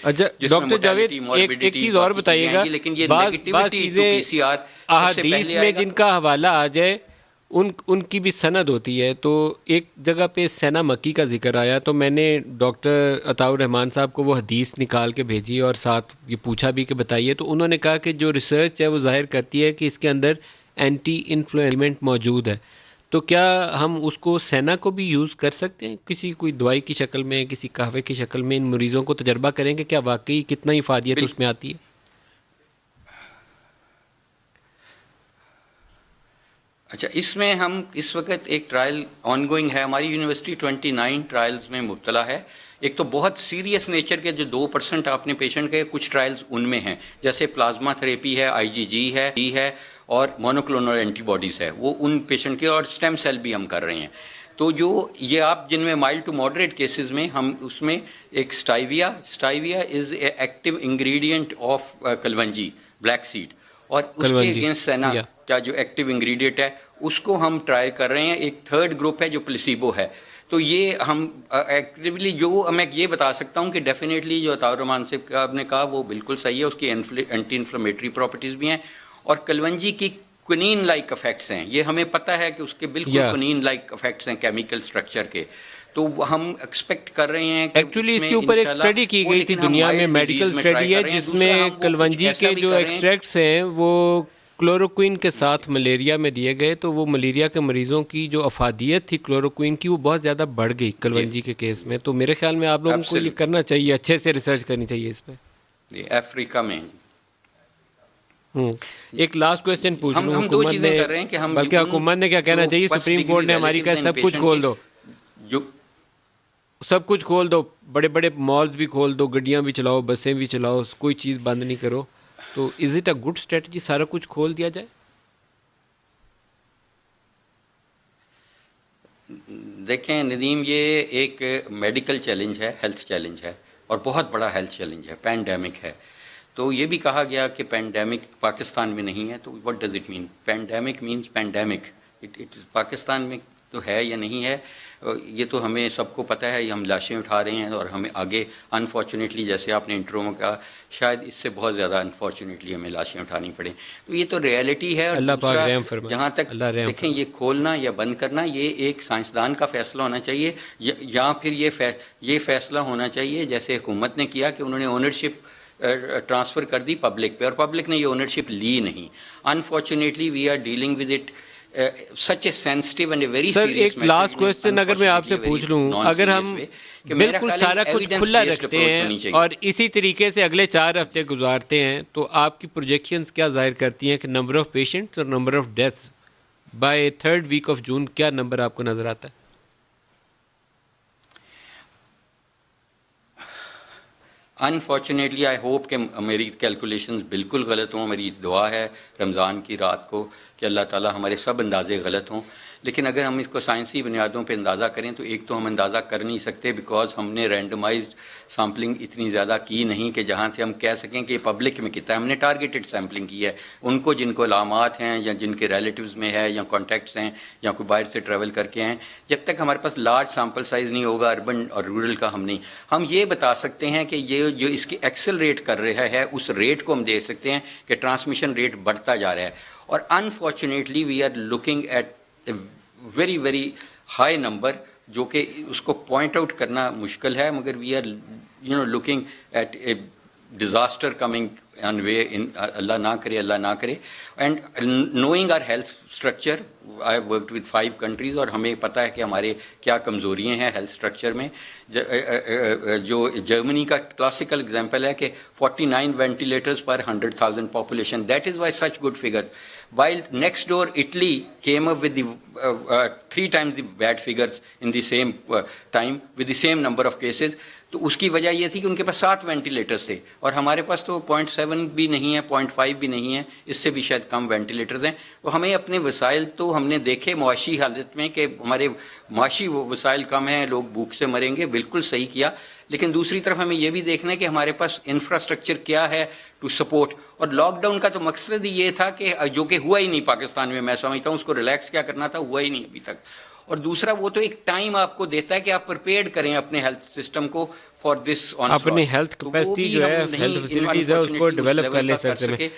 اچھا ڈاکٹر جاوید ایک چیز اور بتائیے گا، لیکن یہ بعض نیگیٹیوٹی ٹو چیزیں پی سی آر احادیث میں جن کا حوالہ آ جائے ان کی بھی سند ہوتی ہے. تو ایک جگہ پہ سینا مکی کا ذکر آیا تو میں نے ڈاکٹر عطاء الرحمان صاحب کو وہ حدیث نکال کے بھیجی اور ساتھ یہ پوچھا بھی کہ بتائیے. تو انہوں نے کہا کہ جو ریسرچ ہے وہ ظاہر کرتی ہے کہ اس کے اندر اینٹی انفلوئنٹ موجود ہے. تو کیا ہم اس کو سینا کو بھی یوز کر سکتے ہیں کسی کوئی دوائی کی شکل میں، کسی قہوے کی شکل میں؟ ان مریضوں کو تجربہ کریں کہ کیا واقعی کتنا افادیت اس میں آتی ہے؟ اچھا، اس میں ہم اس وقت ایک ٹرائل آن گوئنگ ہے، ہماری یونیورسٹی 29 ٹرائلز میں مبتلا ہے. ایک تو بہت سیریس نیچر کے جو 2% آپ نے پیشنٹ کے، کچھ ٹرائلز ان میں ہیں، جیسے پلازما تھراپی ہے، IgG ہے اور مونوکلونل اینٹی باڈیز ہے، وہ ان پیشنٹ کے، اور اسٹیم سیل بھی ہم کر رہے ہیں. تو جو یہ آپ جن میں مائلڈ ٹو ماڈریٹ کیسز میں ہم اس میں ایک stevia is a active ingredient of kalonji black seed, اور اس کے کلونجی اگینسٹ سینا کا جو ایکٹیو انگریڈینٹ ہے اس کو ہم ٹرائی کر رہے ہیں. ایک تھرڈ گروپ ہے جو پلیسیبو ہے. تو یہ ہم ایکٹیولی، جو میں یہ بتا سکتا ہوں کہ ڈیفینیٹلی جو عطاء الرحمان صاحب نے کہا وہ بالکل صحیح ہے، اس کی اینٹی انفلیمیٹری پراپرٹیز بھی ہیں، اور کلونجی کی کنین لائک افیکٹس ہیں. یہ ہمیں پتہ ہے کہ اس کے بالکل کنین لائک افیکٹس ہیں کیمیکل اسٹرکچر کے. تو ہم ایکسپیکٹ کر رہے ہیں کہ ایکچولی اس کے اوپر ایک اسٹڈی کی گئی تھی دنیا میں، میڈیکل اسٹڈی ہے، جس میں کلونجی کے جو ایکسٹریکٹس ہیں وہ کلوروکوئن کے ساتھ ملیریا میں دیے گئے. تو وہ ملیریا کے مریضوں کی جو افادیت تھی کلوروکوئن کی وہ بہت زیادہ بڑھ گئی کلونجی کے کیس میں. تو میرے خیال میں آپ لوگوں کو یہ کرنا چاہیے، اچھے سے ریسرچ کرنی چاہیے اس پہ. افریقہ میں ایک لاسٹ کویسچن پوچھ لوں، ہم دو چیزیں کر رہے ہیں کہ ہم بلکہ حکومت نے کیا کہنا چاہیے، سپریم کورٹ نے ہماری کہا سب کچھ کھول دو، سب کچھ کھول دو، بڑے بڑے مالز بھی کھول دو، گڈیاں بھی چلاؤ، بسیں بھی چلاؤ، کوئی چیز بند نہیں کرو. تو is it a good strategy سارا کچھ کھول دیا جائے؟ دیکھیں ندیم، یہ ایک میڈیکل چیلنج ہے، ہیلتھ چیلنج ہے، اور بہت بڑا ہیلتھ چیلنج ہے، پینڈیمک ہے. تو یہ بھی کہا گیا کہ پینڈیمک پاکستان میں نہیں ہے. تو what does it mean? Pandemic means pandemic. Pakistan میں تو ہے یا نہیں ہے یہ تو ہمیں سب کو پتہ ہے. یہ ہم لاشیں اٹھا رہے ہیں، اور ہمیں آگے انفارچونیٹلی، جیسے آپ نے انٹرو میں کہا، شاید اس سے بہت زیادہ انفارچونیٹلی ہمیں لاشیں اٹھانی پڑیں. تو یہ تو ریئلٹی ہے. اور دوسرا، جہاں تک دیکھیں یہ کھولنا یا بند کرنا، یہ ایک سائنسدان کا فیصلہ ہونا چاہیے، یا پھر یہ فیصلہ ہونا چاہیے جیسے حکومت نے کیا کہ انہوں نے اونرشپ ٹرانسفر کر دی پبلک پہ، اور پبلک نے یہ اونرشپ لی نہیں. Unfortunately we are dealing with it such a sensitive and a very sir serious ایک لاسٹ کویسچن اگر میں آپ سے پوچھ لوں، اگر ہم بالکل سارا کچھ کھلا رکھتے ہیں اور اسی طریقے سے اگلے 4 ہفتے گزارتے ہیں، تو آپ کی پروجیکشنز کیا ظاہر کرتی ہیں کہ نمبر آف پیشنٹس اور number of deaths by 3rd week of June کیا نمبر آپ کو نظر آتا ہے؟ انفارچونیٹلی آئی ہوپ کہ میری کیلکولیشنز بالکل غلط ہوں. میری دعا ہے رمضان کی رات کو کہ اللہ تعالیٰ ہمارے سب اندازے غلط ہوں. لیکن اگر ہم اس کو سائنسی بنیادوں پہ اندازہ کریں تو ایک تو ہم اندازہ کر نہیں سکتے، بیکاز ہم نے رینڈمائزڈ سیمپلنگ اتنی زیادہ کی نہیں کہ جہاں سے ہم کہہ سکیں کہ پبلک میں کتنا. ہم نے ٹارگیٹڈ سیمپلنگ کی ہے، ان کو جن کو علامات ہیں یا جن کے ریلیٹیوز میں ہے یا کانٹیکٹس ہیں یا کوئی باہر سے ٹریول کر کے ہیں. جب تک ہمارے پاس لارج سیمپل سائز نہیں ہوگا اربن اور رورل کا، ہم یہ بتا سکتے ہیں کہ یہ جو اس کی ایکسلریٹ کر رہا ہے اس ریٹ کو ہم دیکھ سکتے ہیں کہ ٹرانسمیشن ریٹ بڑھتا جا رہا ہے. اور unfortunately we are looking at very very high number, جو کہ اس کو پوائنٹ آؤٹ کرنا مشکل ہے، مگر we are looking at a disaster coming on way. اللہ نہ کرے. And knowing our health structure, I have worked with 5 countries، اور ہمیں پتہ ہے کہ ہمارے کیا کمزوریاں ہیں ہیلتھ اسٹرکچر میں. جو جرمنی کا کلاسیکل اگزامپل ہے کہ 49 ventilators per 100,000 population. That is why such good figures. While next door Italy came up with the 3 times the bad figures in the same time with the same number of cases. تو اس کی وجہ یہ تھی کہ ان کے پاس 7 ventilators تھے، اور ہمارے پاس تو 0.7 بھی نہیں ہے، 0.5 بھی نہیں ہے، اس سے بھی شاید کم وینٹیلیٹرز ہیں. تو ہمیں اپنے وسائل تو ہم نے دیکھے معاشی حالت میں کہ ہمارے معاشی وسائل کم ہیں، لوگ بھوک سے مریں گے، بالکل صحیح کیا. لیکن دوسری طرف ہمیں یہ بھی دیکھنا ہے کہ ہمارے پاس انفراسٹرکچر کیا ہے ٹو سپورٹ. اور لاک ڈاؤن کا تو مقصد ہی یہ تھا کہ جو کہ ہوا ہی نہیں پاکستان میں، میں سمجھتا ہوں اس کو ریلیکس کیا کرنا تھا، ہوا ہی نہیں ابھی تک. اور دوسرا وہ تو ایک ٹائم آپ کو دیتا ہے کہ آپ پرپیئرڈ کریں اپنے ہیلتھ سسٹم کو فار دس اپنی ہیلتھ کیپیسٹی جو ہے، ہیلتھ فیسلٹیز ہے، اس کو ڈیولپ کر لیں سر سے میں